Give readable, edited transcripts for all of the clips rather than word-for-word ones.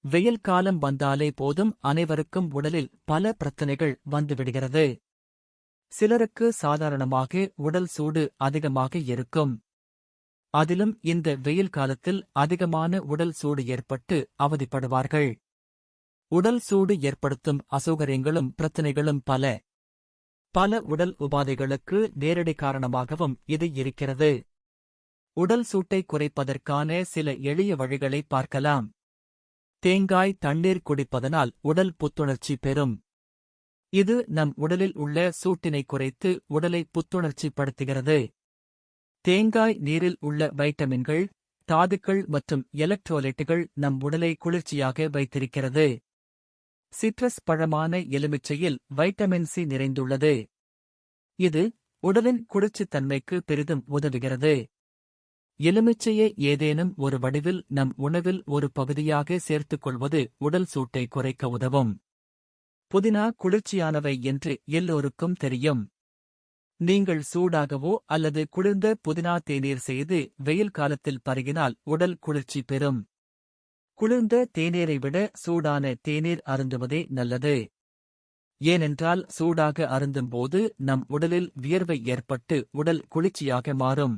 வெயில் காலம் வந்தாலே போதும் அனைவருக்கும் உடலில் பல பிரச்சனைகள் வந்துவிடுகிறது. சிலருக்கு சாதாரணமாக உடல் சூடு அதிகமாக இருக்கும். அதிலும் இந்த வெயில் காலத்தில் அதிகமான உடல் சூடு ஏற்பட்டு அவதிப்படுவார்கள். உடல் சூடு ஏற்படுத்தும் அசௌகரியங்களும் பிரச்சனைகளும் பல உடல் உபாதைகளுக்கு நேரடி காரணமாகவும் இது இருக்கிறது. உடல் சூட்டை குறைப்பதற்கான சில எளிய வழிகளை பார்க்கலாம். தேங்காய் தண்ணீர் குடிப்பதனால் உடல் புத்துணர்ச்சி பெறும். இது நம் உடலில் உள்ள சூட்டினை குறைத்து உடலை புத்துணர்ச்சிப்படுத்துகிறது. தேங்காய் நீரில் உள்ள வைட்டமின்கள், தாதுக்கள் மற்றும் எலக்ட்ரோலைட்டுகள் நம் உடலை குளிர்ச்சியாக வைத்திருக்கிறது. சிட்ரஸ் பழமான எலுமிச்சையில் வைட்டமின் சி நிறைந்துள்ளது. இது உடலின் குளிர்ச்சித்தன்மைக்கு பெரிதும் உதவுகிறது. எலுமிச்சையை ஏதேனும் ஒரு வடிவில் நம் உணவில் ஒரு பகுதியாக சேர்த்துக் கொள்வது உடல் சூட்டை குறைக்க உதவும். புதினா குளிர்ச்சியானவை என்று எல்லோருக்கும் தெரியும். நீங்கள் சூடாகவோ அல்லது குளிர்ந்த புதினா தேநீர் செய்து வெயில் காலத்தில் பருகினால் உடல் குளிர்ச்சி பெறும். குளிர்ந்த தேநீரை விட சூடான தேநீர் அருந்துவதே நல்லது. ஏனென்றால் சூடாக அருந்தும்போது நம் உடலில் வியர்வை ஏற்பட்டு உடல் குளிர்ச்சியாக மாறும்.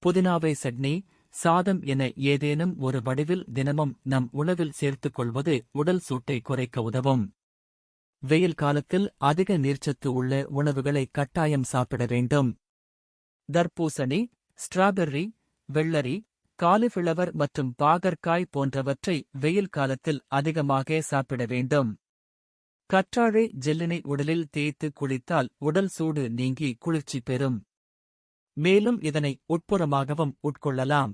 புதினாவை சட்னி, சாதம் என ஏதேனும் ஒரு வடிவில் தினமும் நம் உணவில் சேர்த்துக் கொள்வது உடல் சூட்டை குறைக்க உதவும். வெயில் காலத்தில் அதிக நீர்ச்சத்து உள்ள உணவுகளை கட்டாயம் சாப்பிட வேண்டும். தர்பூசணி, ஸ்ட்ராபெர்ரி, வெள்ளரி, காலிஃபிளவர் மற்றும் பாகற்காய் போன்றவற்றை வெயில் காலத்தில் அதிகமாக சாப்பிட வேண்டும். கற்றாழை ஜெல்லினை உடலில் தேய்த்து குளித்தால் உடல் சூடு நீங்கி குளிர்ச்சி பெறும். மேலும் இதனை உட்புறமாகவும் உட்கொள்ளலாம்.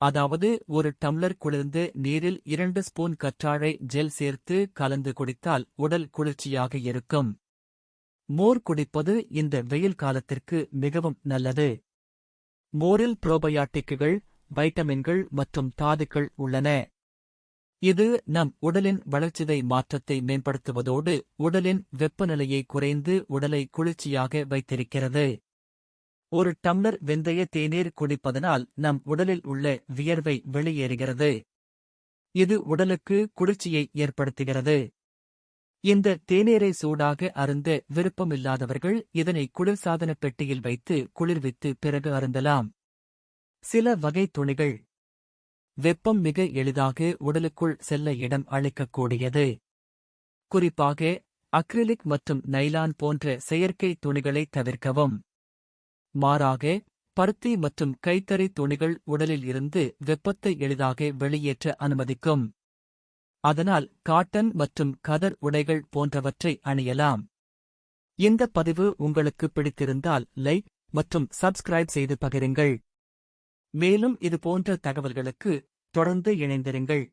அதாவது ஒரு டம்ளர் குளிர்ந்த நீரில் 2 ஸ்பூன் கற்றாழை ஜெல் சேர்த்து கலந்து குடித்தால் உடல் குளிர்ச்சியாக இருக்கும். மோர் குடிப்பது இந்த வெயில் காலத்திற்கு மிகவும் நல்லது. மோரில் புரோபயாட்டிக்குகள், வைட்டமின்கள் மற்றும் தாதுக்கள் உள்ளன. இது நம் உடலின் வளர்ச்சிதை மாற்றத்தை மேம்படுத்துவதோடு உடலின் வெப்பநிலையை குறைந்து உடலை குளிர்ச்சியாக வைத்திருக்கிறது. ஒரு டம்ளர் வெந்தய தேநீர் குடிப்பதனால் நம் உடலில் உள்ள வியர்வை வெளியேறுகிறது. இது உடலுக்கு குளிர்ச்சியை ஏற்படுத்துகிறது. இந்த தேநீரை சூடாக அருந்த விருப்பமில்லாதவர்கள் இதனை குளிர்சாதன பெட்டியில் வைத்து குளிர்வித்து பிறகு அருந்தலாம். சில வகை துணிகள் வெப்பம் மிக எளிதாக உடலுக்குள் செல்ல இடம் அளிக்கக்கூடியது. குறிப்பாக அக்ரிலிக் மற்றும் நைலான் போன்ற செயற்கை துணிகளை தவிர்க்கவும். மாறாக பருத்தி மற்றும் கைத்தறி துணிகள் உடலில் இருந்து வெப்பத்தை எளிதாக வெளியேற்ற அனுமதிக்கும். அதனால் காட்டன் மற்றும் கதர் உடைகள் போன்றவற்றை அணியலாம். இந்த பதிவு உங்களுக்கு பிடித்திருந்தால் லைக் மற்றும் சப்ஸ்கிரைப் செய்து பகிருங்கள். மேலும் இது போன்ற தகவல்களுக்கு தொடர்ந்து இணைந்திருங்கள்.